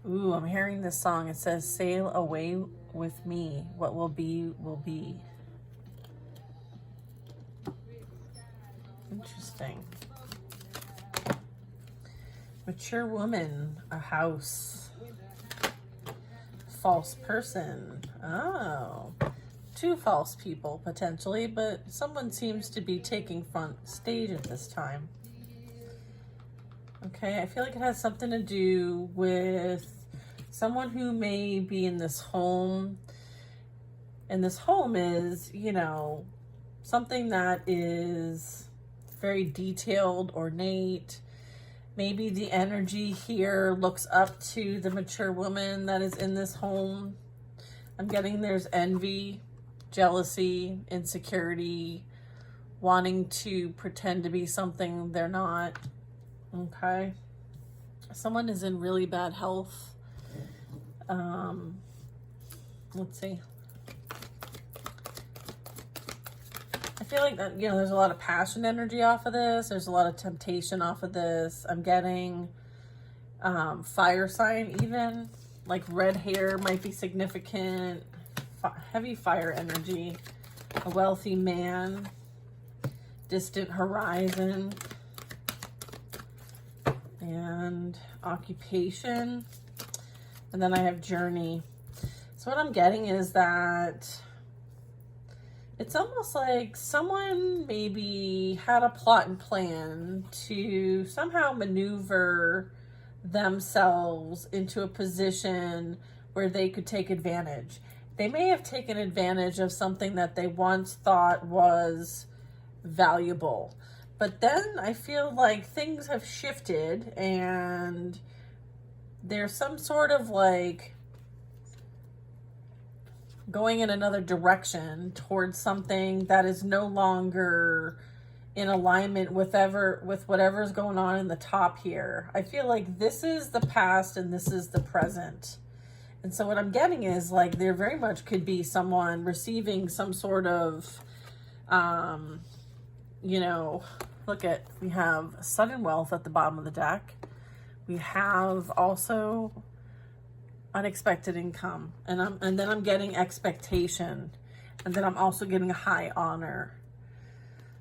Ooh, I'm hearing this song. It says, "Sail away with me. What will be, will be." Interesting. Mature woman, a house. False person. Oh. Two false people, potentially, but someone seems to be taking front stage at this time. Okay, I feel like it has something to do with someone who may be in this home. And this home is, something that is very detailed, ornate. Maybe the energy here looks up to the mature woman that is in this home. I'm getting there's envy, jealousy, insecurity, wanting to pretend to be something they're not. Okay. Someone is in really bad health. Let's see. I feel like that, there's a lot of passion energy off of this. There's a lot of temptation off of this. I'm getting fire sign even. Like red hair might be significant. Heavy fire energy. A wealthy man. Distant horizon. And occupation. And then I have journey. So what I'm getting is that it's almost like someone maybe had a plot and plan to somehow maneuver themselves into a position where they could take advantage. They may have taken advantage of something that they once thought was valuable. But then I feel like things have shifted and there's some sort of like going in another direction towards something that is no longer in alignment with whatever's going on in the top here. I feel like this is the past and this is the present. And so what I'm getting is like there very much could be someone receiving some sort of, we have sudden wealth at the bottom of the deck. We have also unexpected income, and then I'm getting expectation, and then I'm also getting a high honor.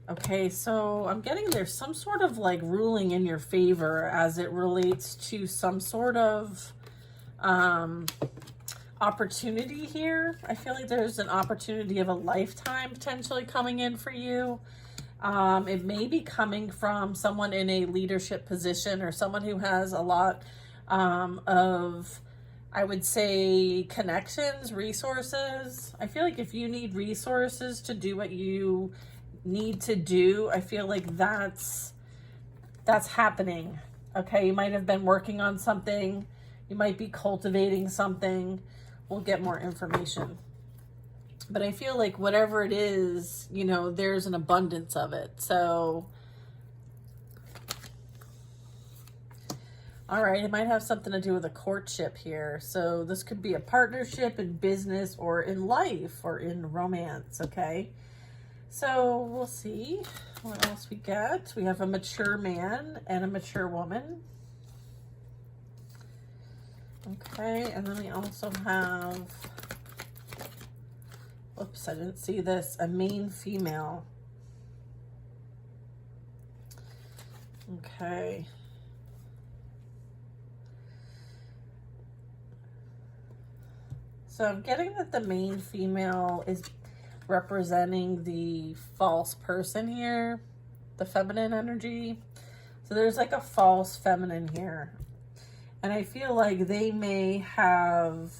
Okay, so I'm getting there's some sort of like ruling in your favor as it relates to some sort of opportunity here. I feel like there's an opportunity of a lifetime potentially coming in for you. It may be coming from someone in a leadership position or someone who has a lot of, I would say, connections, resources. I feel like if you need resources to do what you need to do, I feel like that's happening. Okay, you might have been working on something. You might be cultivating something. We'll get more information. But I feel like whatever it is, there's an abundance of it. So, all right, it might have something to do with a courtship here. So this could be a partnership in business or in life or in romance, okay? So we'll see what else we get. We have a mature man and a mature woman. Okay, and then we also have, oops, I didn't see this, a main female. Okay. So I'm getting that the main female is representing the false person here, the feminine energy. So there's like a false feminine here. And I feel like they may have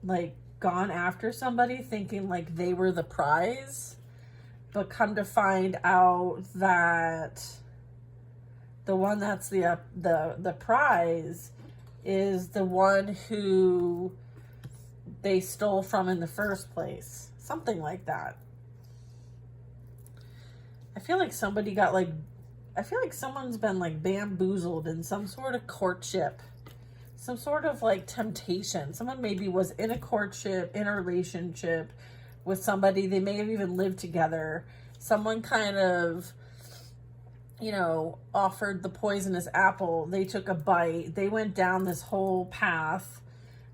like gone after somebody thinking like they were the prize, but come to find out that the one that's the prize is the one who they stole from in the first place. Something like that. I feel like someone's been like bamboozled in some sort of courtship, some sort of like temptation. Someone maybe was in a courtship, in a relationship with somebody. They may have even lived together. Someone kind of you know, offered the poisonous apple. They took a bite. They went down this whole path.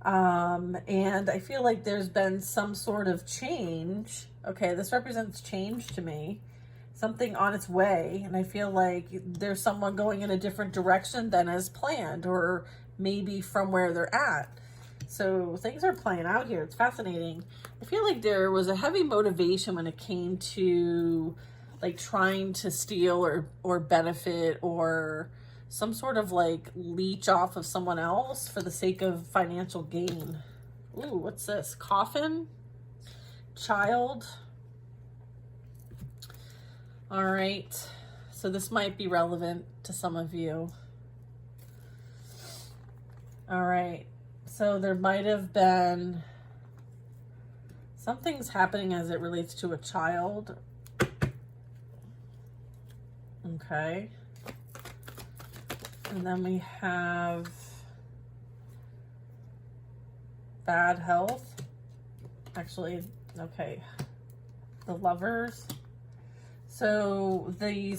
And I feel like there's been some sort of change. Okay, this represents change to me. Something on its way. And I feel like there's someone going in a different direction than as planned, or maybe from where they're at. So things are playing out here. It's fascinating. I feel like there was a heavy motivation when it came to like trying to steal or benefit or some sort of like leech off of someone else for the sake of financial gain. Ooh, what's this? Coffin? Child? All right. So this might be relevant to some of you. All right. So there might have been something's happening as it relates to a child. Okay. And then we have bad health. Actually, okay. The Lovers. So the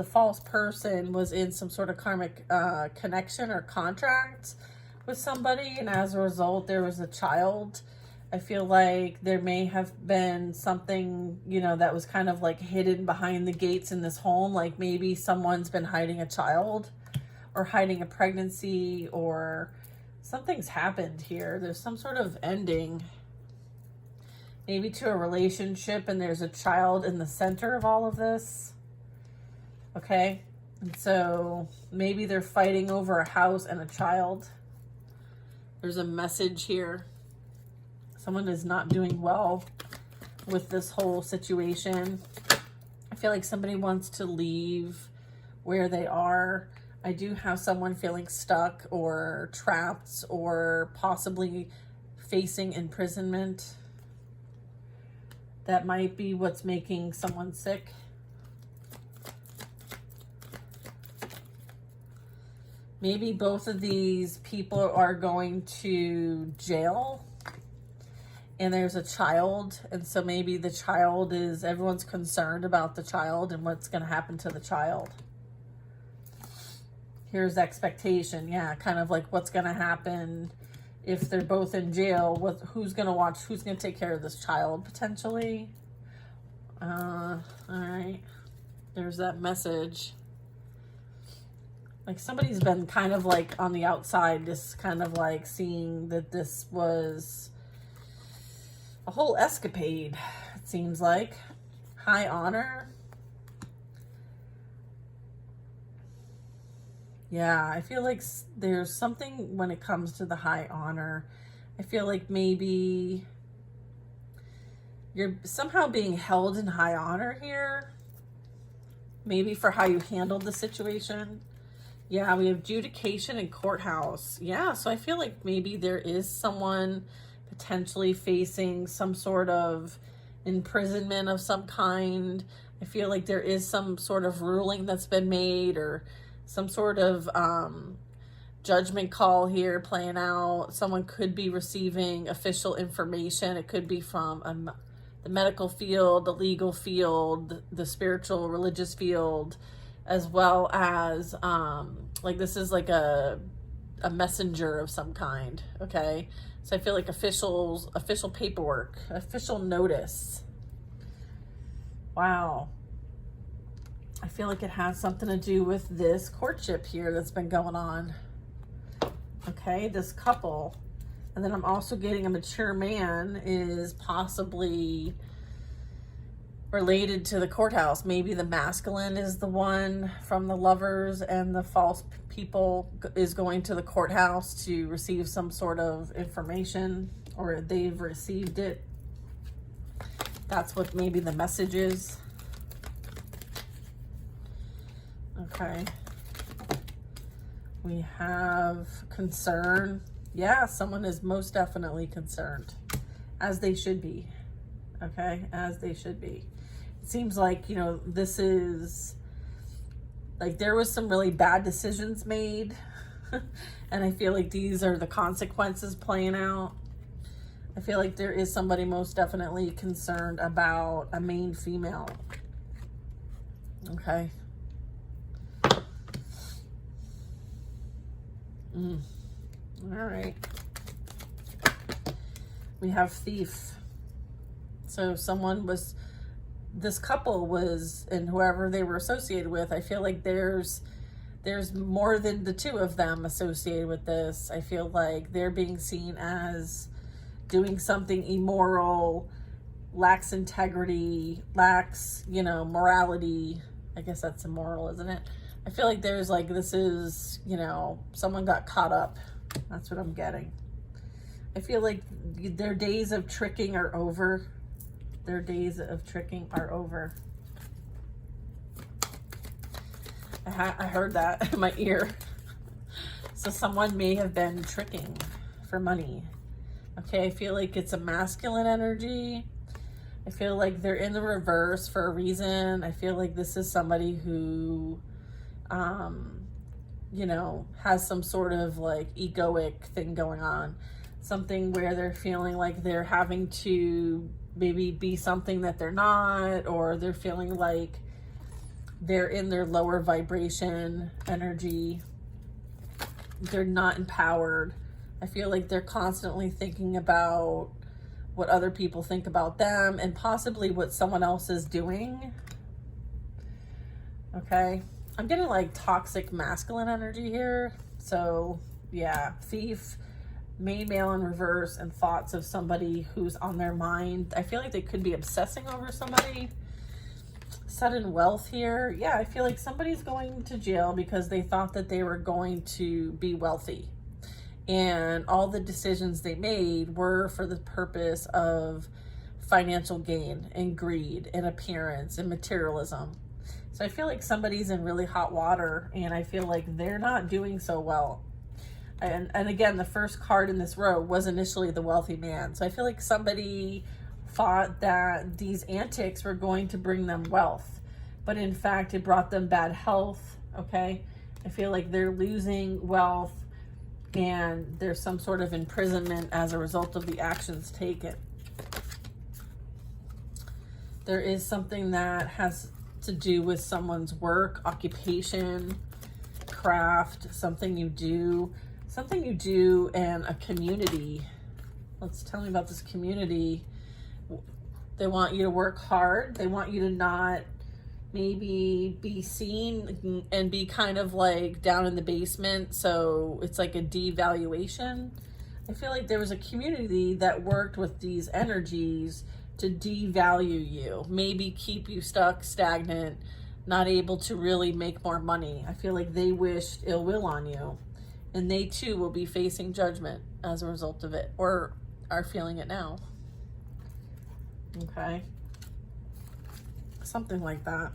false person was in some sort of karmic connection or contract with somebody, and as a result there was a child. I feel like there may have been something, you know, that was kind of like hidden behind the gates in this home. Like maybe someone's been hiding a child or hiding a pregnancy, or something's happened here. There's some sort of ending, maybe to a relationship, and there's a child in the center of all of this. Okay. And so maybe they're fighting over a house and a child. There's a message here. Someone is not doing well with this whole situation. I feel like somebody wants to leave where they are. I do have someone feeling stuck or trapped or possibly facing imprisonment. That might be what's making someone sick. Maybe both of these people are going to jail, and there's a child, and so maybe the child is, everyone's concerned about the child and what's going to happen to the child. Here's expectation. Yeah, kind of like what's going to happen if they're both in jail. Who's going to watch, who's going to take care of this child potentially. All right. There's that message. Like somebody's been kind of like on the outside, just kind of like seeing that this was a whole escapade, it seems like. High honor. Yeah, I feel like there's something when it comes to the high honor. I feel like maybe you're somehow being held in high honor here. Maybe for how you handled the situation. Yeah, we have adjudication and courthouse. Yeah, so I feel like maybe there is someone potentially facing some sort of imprisonment of some kind. I feel like there is some sort of ruling that's been made, or some sort of judgment call here playing out. Someone could be receiving official information. It could be from the medical field, the legal field, the spiritual, religious field, as well as like this is like a messenger of some kind. Okay, so I feel like official paperwork, official notice. Wow. I feel like it has something to do with this courtship here that's been going on. Okay, this couple. And then I'm also getting a mature man is possibly related to the courthouse. Maybe the masculine is the one from the Lovers, and the false people is going to the courthouse to receive some sort of information, or they've received it. That's what maybe the message is. Okay. We have concern. Yeah, someone is most definitely concerned, as they should be. Okay, as they should be. It seems like, you know, this is like there was some really bad decisions made and I feel like these are the consequences playing out. I feel like there is somebody most definitely concerned about a main female. Okay. All right. We have Thief. So this couple was, and whoever they were associated with, I feel like there's more than the two of them associated with this. I feel like they're being seen as doing something immoral, lacks integrity, lacks, morality. I guess that's immoral, isn't it? I feel like there's like, this is, someone got caught up. That's what I'm getting. I feel like their days of tricking are over. Their days of tricking are over. I heard that in my ear. So someone may have been tricking for money. Okay, I feel like it's a masculine energy. I feel like they're in the reverse for a reason. I feel like this is somebody who, has some sort of like egoic thing going on. Something where they're feeling like they're having to maybe be something that they're not, or they're feeling like they're in their lower vibration energy. They're not empowered. I feel like they're constantly thinking about what other people think about them and possibly what someone else is doing. Okay. I'm getting like toxic masculine energy here. So yeah, Thief, main male in reverse, and thoughts of somebody who's on their mind. I feel like they could be obsessing over somebody. Sudden wealth here. Yeah, I feel like somebody's going to jail because they thought that they were going to be wealthy. And all the decisions they made were for the purpose of financial gain and greed and appearance and materialism. So I feel like somebody's in really hot water, and I feel like they're not doing so well. And again, the first card in this row was initially the wealthy man. So I feel like somebody thought that these antics were going to bring them wealth, but in fact, it brought them bad health. Okay. I feel like they're losing wealth, and there's some sort of imprisonment as a result of the actions taken. There is something that has to do with someone's work, occupation, craft, something you do in a community. Let's tell me about this community. They want you to work hard. They want you to not maybe be seen and be kind of like down in the basement. So it's like a devaluation. I feel like there was a community that worked with these energies to devalue you, maybe keep you stuck, stagnant, not able to really make more money. I feel like they wished ill will on you, and they too will be facing judgment as a result of it, or are feeling it now. Okay. Something like that.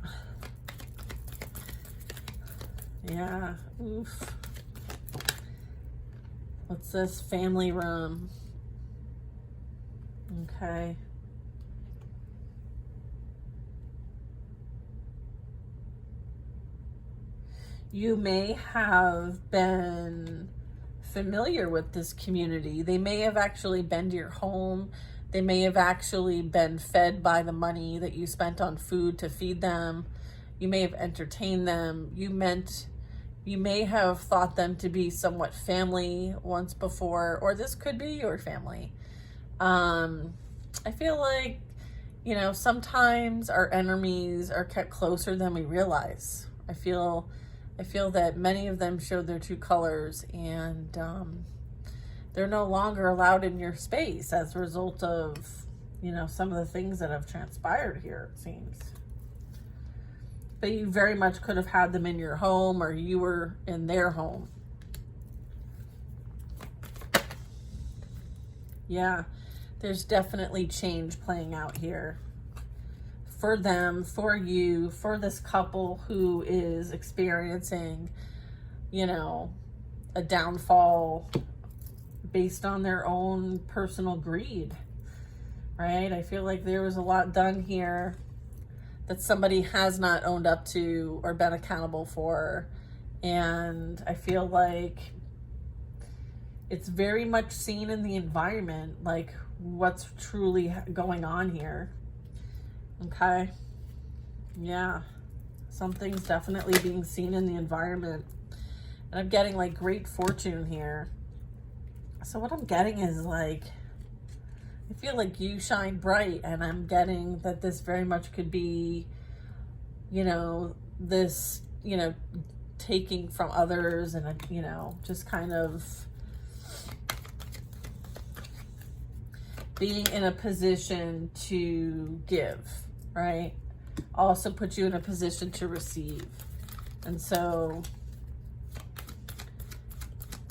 Yeah. Oof. What's this? Family room. Okay. You may have been familiar with this community. They may have actually been to your home. They may have actually been fed by the money that you spent on food to feed them. You may have entertained them. You may have thought them to be somewhat family once before, or this could be your family. I feel like, sometimes our enemies are kept closer than we realize. I feel that many of them showed their true colors, and they're no longer allowed in your space as a result of, some of the things that have transpired here, it seems. But you very much could have had them in your home, or you were in their home. Yeah, there's definitely change playing out here. For them, for you, for this couple who is experiencing, a downfall based on their own personal greed, right? I feel like there was a lot done here that somebody has not owned up to or been accountable for. And I feel like it's very much seen in the environment, like what's truly going on here. Okay. Yeah. Something's definitely being seen in the environment. And I'm getting like great fortune here. So what I'm getting is like, I feel like you shine bright, and I'm getting that this very much could be, you know, this, you know, taking from others and, you know, just kind of being in a position to give, right? Also put you in a position to receive. And so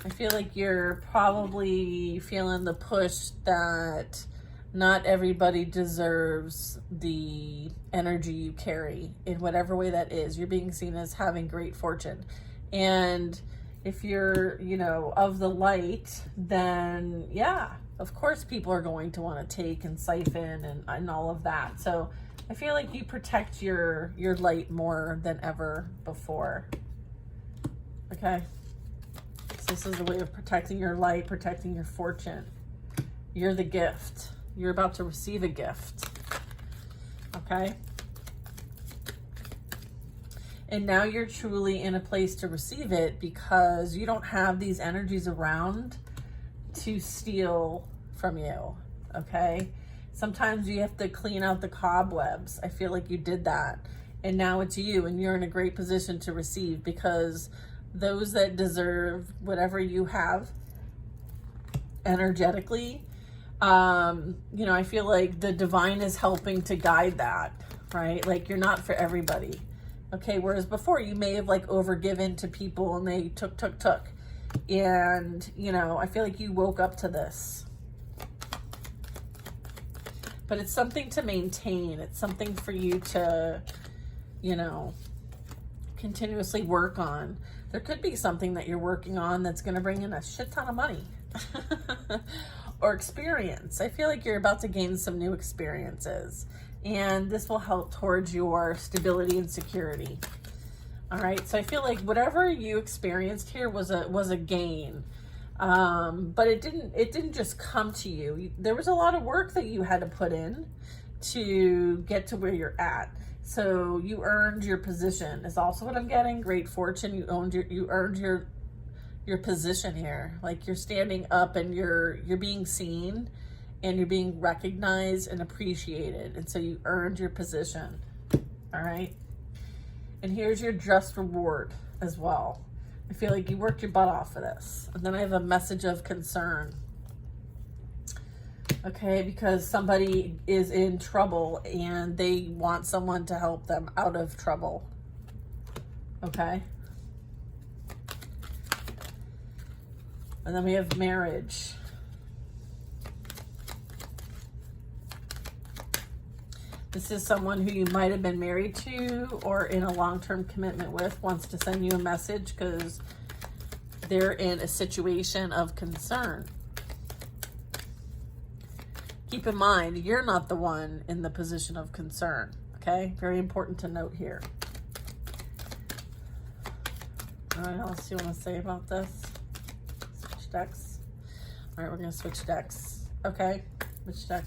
I feel like you're probably feeling the push that not everybody deserves the energy you carry in whatever way that is. You're being seen as having great fortune. And if you're, you know, of the light, then yeah, of course people are going to want to take and siphon and all of that. So I feel like you protect your light more than ever before. Okay? So this is a way of protecting your light, protecting your fortune. You're the gift. You're about to receive a gift. Okay? And now you're truly in a place to receive it because you don't have these energies around to steal from you. Okay? Sometimes you have to clean out the cobwebs. I feel like you did that. And now it's you, and you're in a great position to receive because those that deserve whatever you have energetically, you know, I feel like the divine is helping to guide that, right? Like you're not for everybody. Okay, whereas before you may have like overgiven to people and they took. And, you know, I feel like you woke up to this. But it's something to maintain. It's something for you to, you know, continuously work on. There could be something that you're working on that's going to bring in a shit ton of money. Or experience. I feel like you're about to gain some new experiences. And this will help towards your stability and security. All right. So I feel like whatever you experienced here was a gain. But it didn't just come to you. There was a lot of work that you had to put in to get to where you're at. So you earned your position is also what I'm getting. Great fortune. You earned your position here. Like you're standing up and you're being seen and you're being recognized and appreciated. And so you earned your position. All right. And here's your just reward as well. I feel like you worked your butt off for this. And then I have a message of concern. Okay, because somebody is in trouble and they want someone to help them out of trouble. Okay. And then we have marriage. This is someone who you might have been married to or in a long-term commitment with wants to send you a message because they're in a situation of concern. Keep in mind, you're not the one in the position of concern, okay? Very important to note here. All right, what else do you want to say about this? Switch decks. All right, we're going to switch decks. Okay, which deck?